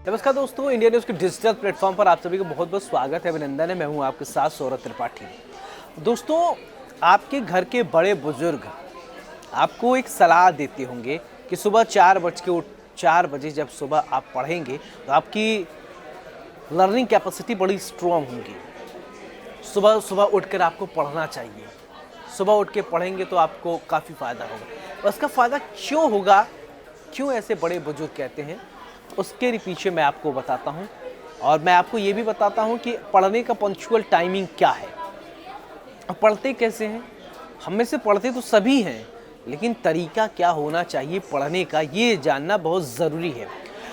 नमस्कार दोस्तों, India news के डिजिटल प्लेटफॉर्म पर आप सभी का बहुत बहुत स्वागत है, अभिनंदन है। मैं हूं आपके साथ सौरभ त्रिपाठी। दोस्तों, आपके घर के बड़े बुजुर्ग आपको एक सलाह देते होंगे कि सुबह 4 बजे जब सुबह आप पढ़ेंगे तो आपकी लर्निंग कैपेसिटी बड़ी स्ट्रॉन्ग होगी। सुबह सुबह उठकर आपको पढ़ना चाहिए। सुबह उठ के पढ़ेंगे तो आपको काफ़ी फ़ायदा होगा। उसका फ़ायदा क्यों होगा, क्यों ऐसे बड़े बुजुर्ग कहते हैं, उसके पीछे मैं आपको बताता हूँ। और मैं आपको ये भी बताता हूँ कि पढ़ने का पंक्चुअल टाइमिंग क्या है। अब पढ़ते कैसे हैं? हम में से पढ़ते तो सभी हैं, लेकिन तरीका क्या होना चाहिए पढ़ने का, ये जानना बहुत ज़रूरी है।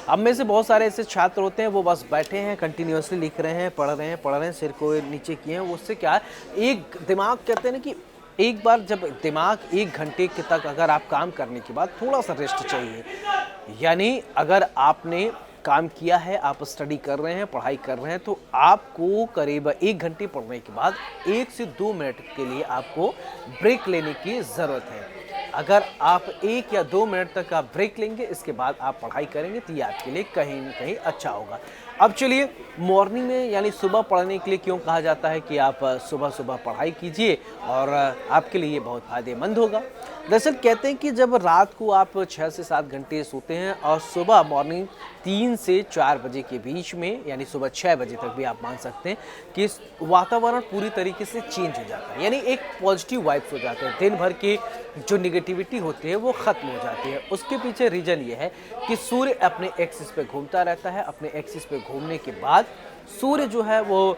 हम में से बहुत सारे ऐसे छात्र होते हैं, वो बस बैठे हैं, कंटिन्यूअसली लिख रहे हैं, पढ़ रहे हैं, सिर को नीचे किए हैं। उससे क्या है, एक दिमाग कहते हैं ना कि एक बार जब दिमाग 1 घंटे के तक अगर आप काम करने के बाद थोड़ा-सा रेस्ट चाहिए। यानी अगर आपने काम किया है, आप स्टडी कर रहे हैं, पढ़ाई कर रहे हैं, तो आपको करीब 1 घंटे पढ़ने के बाद 1 से 2 मिनट के लिए आपको ब्रेक लेने की ज़रूरत है। अगर आप 1 या 2 मिनट तक आप ब्रेक लेंगे, इसके बाद आप पढ़ाई करेंगे, तो ये आपके लिए कहीं न कहीं अच्छा होगा। अब चलिए, मॉर्निंग में यानी सुबह पढ़ने के लिए क्यों कहा जाता है कि आप सुबह-सुबह पढ़ाई कीजिए और आपके लिए ये बहुत फ़ायदेमंद होगा। दरअसल कहते हैं कि जब रात को आप 6 से 7 घंटे सोते हैं और सुबह मॉर्निंग 3 से 4 बजे के बीच में, यानी सुबह 6 बजे तक भी आप मान सकते हैं कि इस वातावरण पूरी तरीके से चेंज हो जाता है। यानी एक पॉजिटिव वाइब्स हो जाते हैं। दिन भर की जो नेगेटिविटी होती है वो ख़त्म हो जाती है। उसके पीछे रीज़न ये है कि सूर्य अपने एक्सिस पे घूमता रहता है। अपने एक्सिस पे घूमने के बाद सूर्य जो है वो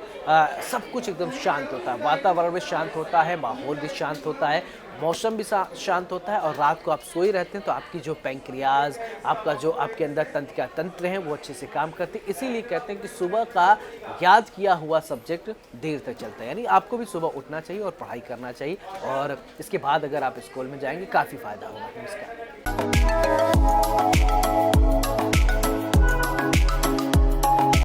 सब कुछ एकदम शांत होता है। वातावरण भी शांत होता है, माहौल भी शांत होता है, मौसम भी शांत होता है। और रात को आप सोए रहते हैं तो आपकी जो पैंक्रियाज, आपका जो आपके अंदर तंत्रिका तंत्र हैं वो अच्छे से काम करते हैं। इसीलिए कहते हैं कि सुबह का याद किया हुआ सब्जेक्ट देर तक चलता है। यानी आपको भी सुबह उठना चाहिए और पढ़ाई करना चाहिए। और इसके बाद अगर आप स्कूल में जाएंगे, काफ़ी फ़ायदा होगा। नमस्कार।